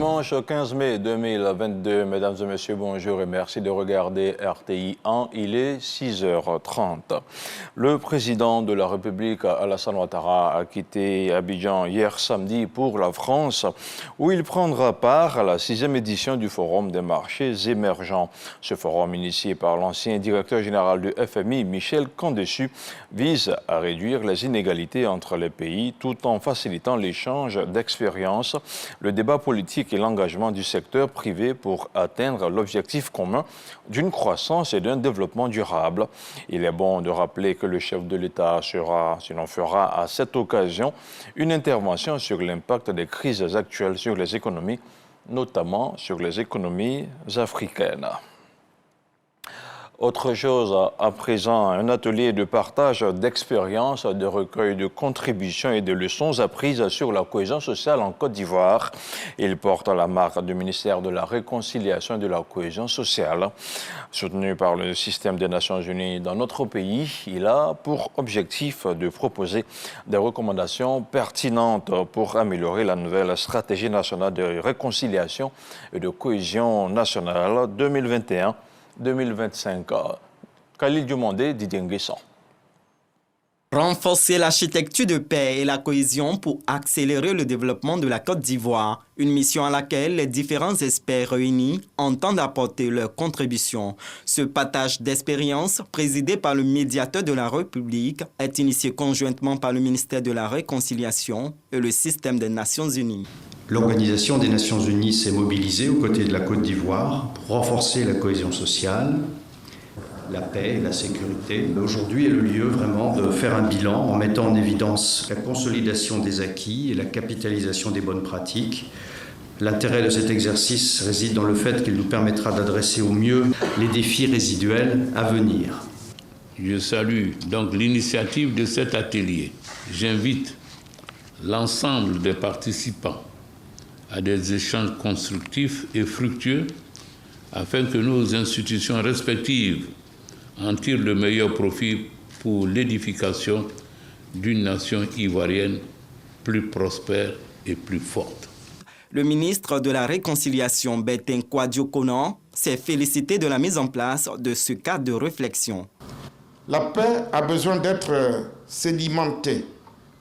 Dimanche 15 mai 2022, mesdames et messieurs, bonjour et merci de regarder RTI 1. Il est 6h30. Le président de la République, Alassane Ouattara, a quitté Abidjan hier samedi pour la France, où il prendra part à la 6e édition du Forum des marchés émergents. Ce forum, initié par l'ancien directeur général du FMI, Michel Candessu, vise à réduire les inégalités entre les pays tout en facilitant l'échange d'expériences, le débat politique et l'engagement du secteur privé pour atteindre l'objectif commun d'une croissance et d'un développement durable. Il est bon de rappeler que le chef de l'État fera à cette occasion une intervention sur l'impact des crises actuelles sur les économies, notamment sur les économies africaines. Autre chose, à présent, un atelier de partage d'expériences, de recueil de contributions et de leçons apprises sur la cohésion sociale en Côte d'Ivoire. Il porte la marque du ministère de la Réconciliation et de la Cohésion sociale. Soutenu par le système des Nations Unies dans notre pays, il a pour objectif de proposer des recommandations pertinentes pour améliorer la nouvelle stratégie nationale de réconciliation et de cohésion nationale 2021-2025. Khalil Diomandé, Didier Nguessan. Renforcer l'architecture de paix et la cohésion pour accélérer le développement de la Côte d'Ivoire, une mission à laquelle les différents experts réunis entendent apporter leur contribution. Ce partage d'expériences, présidé par le médiateur de la République, est initié conjointement par le ministère de la Réconciliation et le système des Nations Unies. L'Organisation des Nations Unies s'est mobilisée aux côtés de la Côte d'Ivoire pour renforcer la cohésion sociale, la paix et la sécurité. Aujourd'hui est le lieu vraiment de faire un bilan en mettant en évidence la consolidation des acquis et la capitalisation des bonnes pratiques. L'intérêt de cet exercice réside dans le fait qu'il nous permettra d'adresser au mieux les défis résiduels à venir. Je salue donc l'initiative de cet atelier. J'invite l'ensemble des participants à des échanges constructifs et fructueux afin que nos institutions respectives en tirent le meilleur profit pour l'édification d'une nation ivoirienne plus prospère et plus forte. Le ministre de la Réconciliation, Bertin Kouadio-Konan, s'est félicité de la mise en place de ce cadre de réflexion. La paix a besoin d'être sédimentée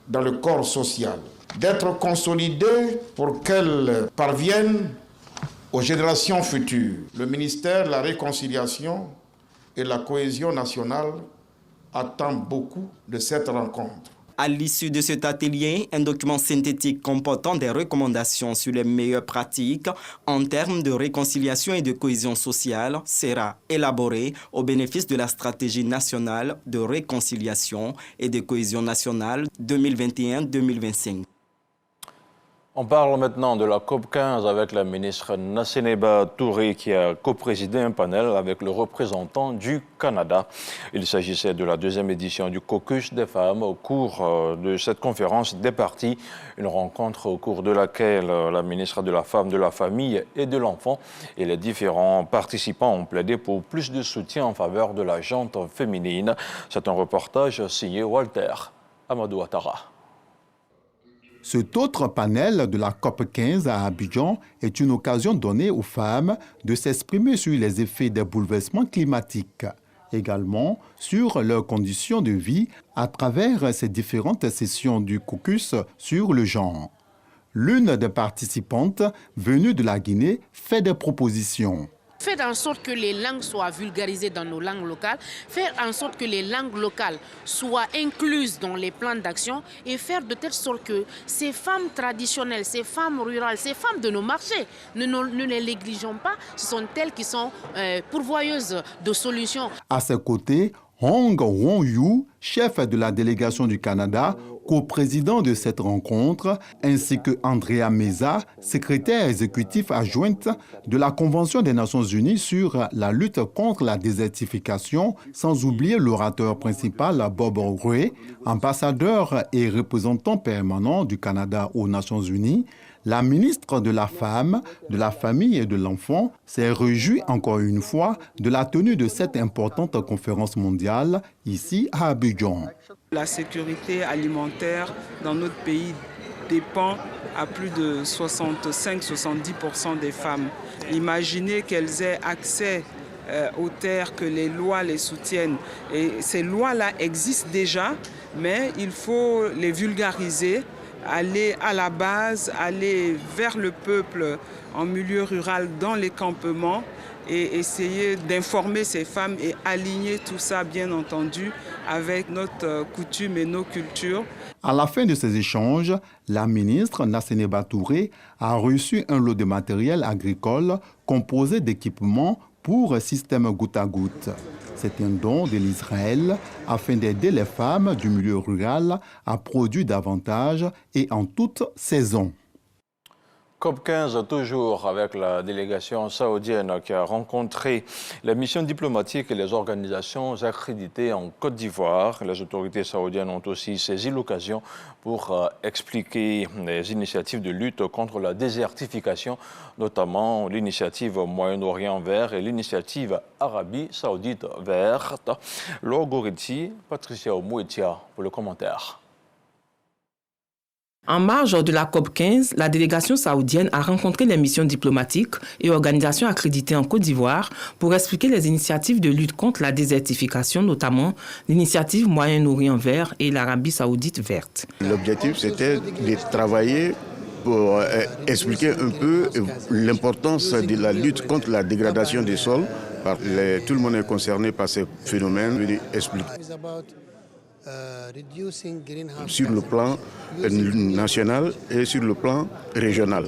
dans le corps social, d'être consolidée pour qu'elle parvienne aux générations futures. Le ministère de la Réconciliation et la Cohésion nationale attend beaucoup de cette rencontre. À l'issue de cet atelier, un document synthétique comportant des recommandations sur les meilleures pratiques en termes de réconciliation et de cohésion sociale sera élaboré au bénéfice de la stratégie nationale de réconciliation et de cohésion nationale 2021-2025. On parle maintenant de la COP15 avec la ministre Nassénéba Touré qui a coprésidé un panel avec le représentant du Canada. Il s'agissait de la 2e édition du caucus des femmes. Au cours de cette conférence des partis, une rencontre au cours de laquelle la ministre de la Femme, de la Famille et de l'Enfant et les différents participants ont plaidé pour plus de soutien en faveur de la gente féminine. C'est un reportage signé Walter Amadou Ouattara. Cet autre panel de la COP15 à Abidjan est une occasion donnée aux femmes de s'exprimer sur les effets des bouleversements climatiques, également sur leurs conditions de vie à travers ces différentes sessions du caucus sur le genre. L'une des participantes, venue de la Guinée, fait des propositions. Faire en sorte que les langues soient vulgarisées dans nos langues locales, faire en sorte que les langues locales soient incluses dans les plans d'action et faire de telle sorte que ces femmes traditionnelles, ces femmes rurales, ces femmes de nos marchés, ne les négligeons pas, ce sont elles qui sont pourvoyeuses de solutions. À ses côtés, Hong Won-yu, chef de la délégation du Canada, coprésident de cette rencontre, ainsi que Andrea Meza, secrétaire exécutif adjointe de la Convention des Nations Unies sur la lutte contre la désertification, sans oublier l'orateur principal Bob Rae, ambassadeur et représentant permanent du Canada aux Nations Unies. La ministre de la Femme, de la Famille et de l'Enfant s'est réjouie encore une fois de la tenue de cette importante conférence mondiale ici à Abidjan. La sécurité alimentaire dans notre pays dépend à plus de 65-70% des femmes. Imaginez qu'elles aient accès aux terres, que les lois les soutiennent. Et ces lois-là existent déjà, mais il faut les vulgariser, aller à la base, aller vers le peuple en milieu rural, dans les campements, et essayer d'informer ces femmes et aligner tout ça, bien entendu, avec notre coutume et nos cultures. À la fin de ces échanges, la ministre Nassénéba Touré a reçu un lot de matériel agricole composé d'équipements pour un système goutte à goutte. C'est un don de l'Israël afin d'aider les femmes du milieu rural à produire davantage et en toute saison. COP15, toujours avec la délégation saoudienne qui a rencontré les missions diplomatiques et les organisations accréditées en Côte d'Ivoire. Les autorités saoudiennes ont aussi saisi l'occasion pour expliquer les initiatives de lutte contre la désertification, notamment l'initiative Moyen-Orient vert et l'initiative Arabie Saoudite verte. Laure Goretti, Patricia Omouetia pour le commentaire. En marge de la COP15, la délégation saoudienne a rencontré les missions diplomatiques et organisations accréditées en Côte d'Ivoire pour expliquer les initiatives de lutte contre la désertification, notamment l'initiative Moyen-Orient vert et l'Arabie Saoudite verte. L'objectif, c'était de travailler pour expliquer un peu l'importance de la lutte contre la dégradation des sols. Tout le monde est concerné par ces phénomènes. Sur le plan national et sur le plan régional.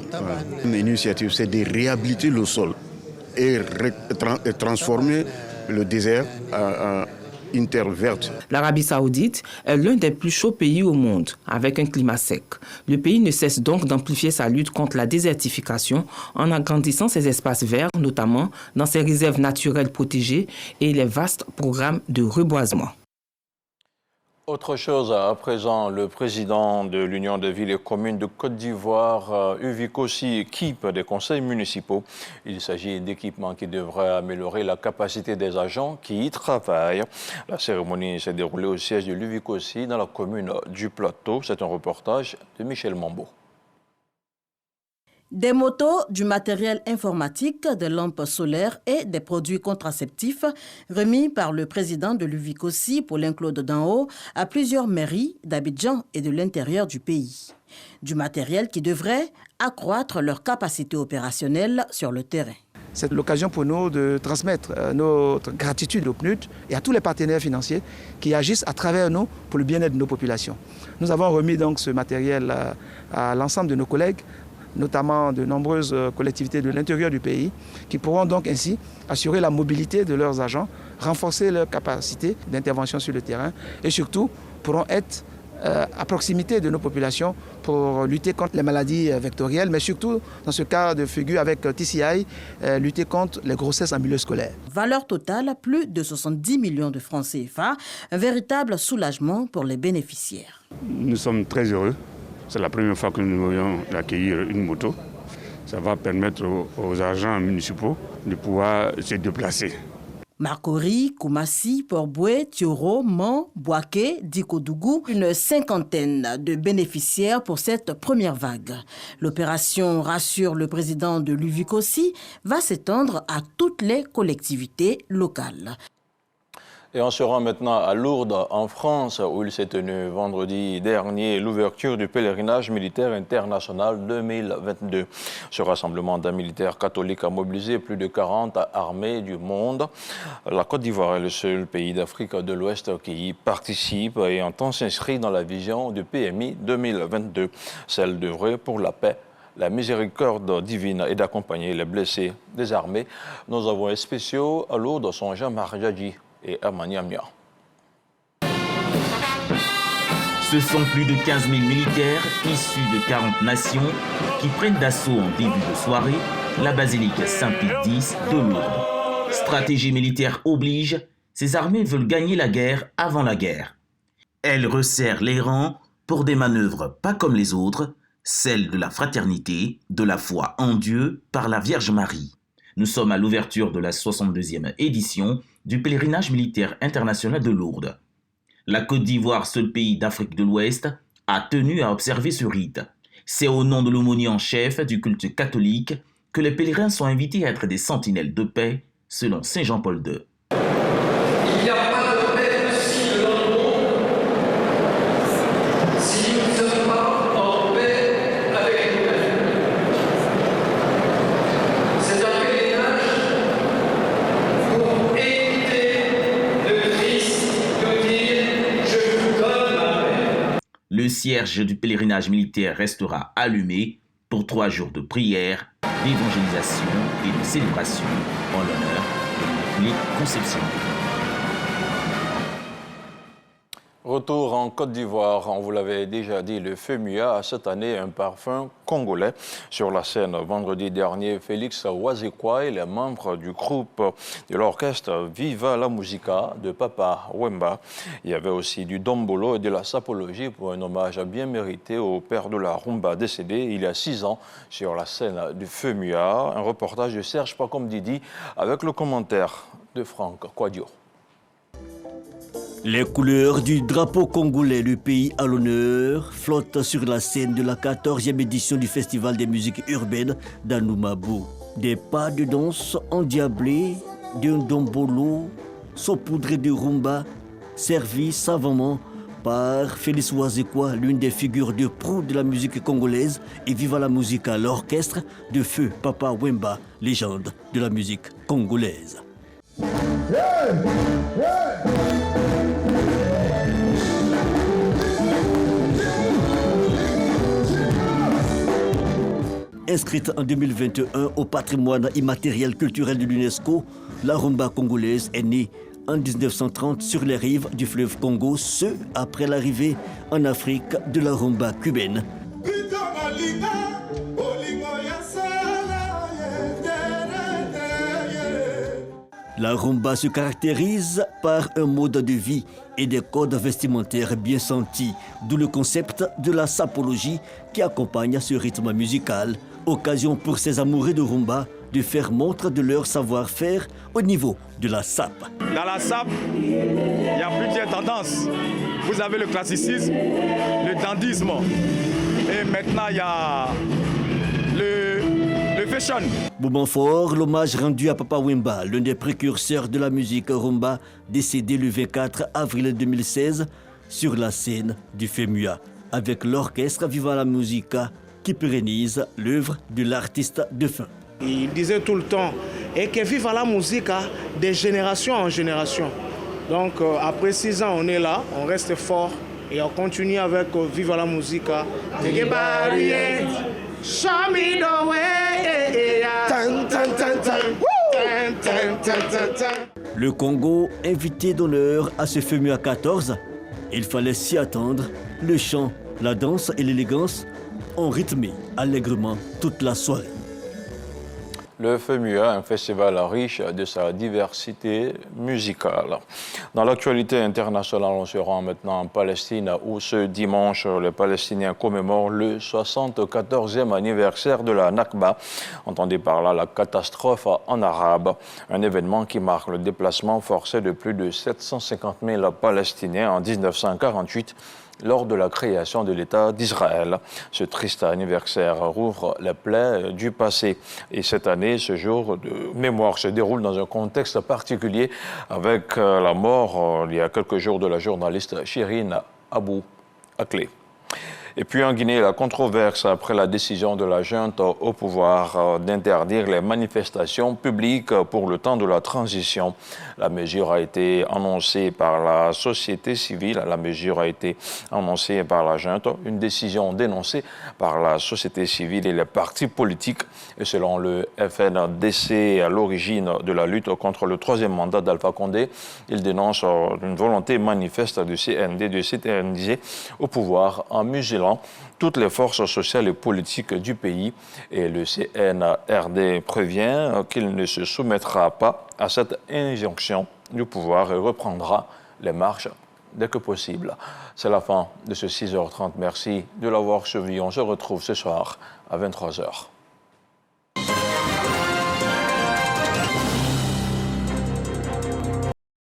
Une initiative, c'est de réhabiliter le sol et transformer le désert en une terre verte. L'Arabie Saoudite est l'un des plus chauds pays au monde, avec un climat sec. Le pays ne cesse donc d'amplifier sa lutte contre la désertification en agrandissant ses espaces verts, notamment dans ses réserves naturelles protégées et les vastes programmes de reboisement. Autre chose à présent, le président de l'Union des villes et communes de Côte d'Ivoire, Uvi Kossi, équipe des conseils municipaux. Il s'agit d'équipements qui devraient améliorer la capacité des agents qui y travaillent. La cérémonie s'est déroulée au siège de l'Uvi Kossi dans la commune du Plateau. C'est un reportage de Michel Mambo. Des motos, du matériel informatique, des lampes solaires et des produits contraceptifs remis par le président de l'Uvi Kossi, Paulin-Claude Danho, à plusieurs mairies d'Abidjan et de l'intérieur du pays. Du matériel qui devrait accroître leur capacité opérationnelle sur le terrain. C'est l'occasion pour nous de transmettre notre gratitude au PNUD et à tous les partenaires financiers qui agissent à travers nous pour le bien-être de nos populations. Nous avons remis donc ce matériel à l'ensemble de nos collègues, notamment de nombreuses collectivités de l'intérieur du pays, qui pourront donc ainsi assurer la mobilité de leurs agents, renforcer leur capacité d'intervention sur le terrain et surtout pourront être à proximité de nos populations pour lutter contre les maladies vectorielles, mais surtout, dans ce cas de figure avec TCI, lutter contre les grossesses en milieu scolaire. Valeur totale, plus de 70 millions de francs CFA, un véritable soulagement pour les bénéficiaires. Nous sommes très heureux. C'est la première fois que nous voyons accueillir une moto. Ça va permettre aux agents municipaux de pouvoir se déplacer. Marcory, Koumassi, Port-Boué, Thioro, Mans, Boaké, Dikodougou, une cinquantaine de bénéficiaires pour cette première vague. L'opération, rassure le président de l'Uvi Kossi, va s'étendre à toutes les collectivités locales. Et on se rend maintenant à Lourdes, en France, où il s'est tenu vendredi dernier l'ouverture du pèlerinage militaire international 2022. Ce rassemblement d'un militaire catholique a mobilisé plus de 40 armées du monde. La Côte d'Ivoire est le seul pays d'Afrique de l'Ouest qui y participe et entend s'inscrire dans la vision du PMI 2022, celle d'œuvrer pour la paix, la miséricorde divine et d'accompagner les blessés des armées. Nos envoyés spéciaux à Lourdes sont Jean-Marc Djadji et Amani Amia. Ce sont plus de 15 000 militaires issus de 40 nations qui prennent d'assaut en début de soirée la basilique Saint-Pie X de Lourdes. Stratégie militaire oblige, ces armées veulent gagner la guerre avant la guerre. Elles resserrent les rangs pour des manœuvres pas comme les autres, celles de la fraternité, de la foi en Dieu par la Vierge Marie. Nous sommes à l'ouverture de la 62e édition du pèlerinage militaire international de Lourdes. La Côte d'Ivoire, seul pays d'Afrique de l'Ouest, a tenu à observer ce rite. C'est au nom de l'aumônier en chef du culte catholique que les pèlerins sont invités à être des sentinelles de paix, selon Saint Jean-Paul II. Il n'y a pas de paix possible dans le monde si nous ne sommes pas en paix avec nous-mêmes. C'est un pèlerinage pour éviter le Christ nous dire « Je vous donne la paix ». Le cierge du pèlerinage militaire restera allumé pour 3 jours de prière, d'évangélisation et de célébration en l'honneur de l'Immaculée Conception. Retour en Côte d'Ivoire, on vous l'avait déjà dit, le FEMUA a cette année un parfum congolais. Sur la scène vendredi dernier, Félix Wazekwa et les membres du groupe de l'orchestre Viva la Musica de Papa Wemba. Il y avait aussi du dombolo et de la sapologie pour un hommage bien mérité au père de la rumba décédé il y a 6 ans sur la scène du FEMUA. Un reportage de Serge Pacom Didi avec le commentaire de Franck Quadio. Les couleurs du drapeau congolais, le pays à l'honneur, flottent sur la scène de la 14e édition du Festival des musiques urbaines d'Anoumabou. Des pas de danse endiablés, d'un dombolo, saupoudré de rumba, servis savamment par Félix Wazekwa, l'une des figures de proue de la musique congolaise, et Viva la Musica, l'orchestre de feu Papa Wemba, légende de la musique congolaise. Inscrite en 2021 au patrimoine immatériel culturel de l'UNESCO, la rumba congolaise est née en 1930 sur les rives du fleuve Congo, ce après l'arrivée en Afrique de la rumba cubaine. La rumba se caractérise par un mode de vie et des codes vestimentaires bien sentis, d'où le concept de la sapologie qui accompagne ce rythme musical. Occasion pour ces amoureux de rumba de faire montre de leur savoir-faire au niveau de la sape. Dans la sape, il y a plusieurs tendances. Vous avez le classicisme, le dandisme, et maintenant il y a le fashion. Moment fort, l'hommage rendu à Papa Wemba, l'un des précurseurs de la musique rumba, décédé le 24 avril 2016 sur la scène du FEMUA, avec l'orchestre Viva la Musica qui pérennise l'œuvre de l'artiste défunt. Il disait tout le temps, et que Viva la Musica de génération en génération. Donc après 6 ans, on est là, on reste fort et on continue avec Viva la Musica. Show me the way. Le Congo, invité d'honneur à ce FEMUA 14, il fallait s'y attendre. Le chant, la danse et l'élégance ont rythmé allègrement toute la soirée. Le FEMUA, un festival riche de sa diversité musicale. Dans l'actualité internationale, on se rend maintenant en Palestine où ce dimanche, les Palestiniens commémorent le 74e anniversaire de la Nakba. Entendez par là la catastrophe en arabe, un événement qui marque le déplacement forcé de plus de 750 000 Palestiniens en 1948. Lors de la création de l'État d'Israël. Ce triste anniversaire rouvre les plaies du passé. Et cette année, ce jour de mémoire se déroule dans un contexte particulier avec la mort, il y a quelques jours, de la journaliste Chirine Abou Akleh. Et puis en Guinée, la controverse après la décision de la junte au pouvoir d'interdire les manifestations publiques pour le temps de la transition. La mesure a été annoncée par la société civile, la mesure a été annoncée par la junte, une décision dénoncée par la société civile et les partis politiques. Et selon le FNDC, à l'origine de la lutte contre le 3e mandat d'Alpha Condé, il dénonce une volonté manifeste du CND de s'éterniser au pouvoir en muselant toutes les forces sociales et politiques du pays. Et le CNRD prévient qu'il ne se soumettra pas à cette injonction du pouvoir et reprendra les marches dès que possible. C'est la fin de ce 6h30. Merci de l'avoir suivi. On se retrouve ce soir à 23h.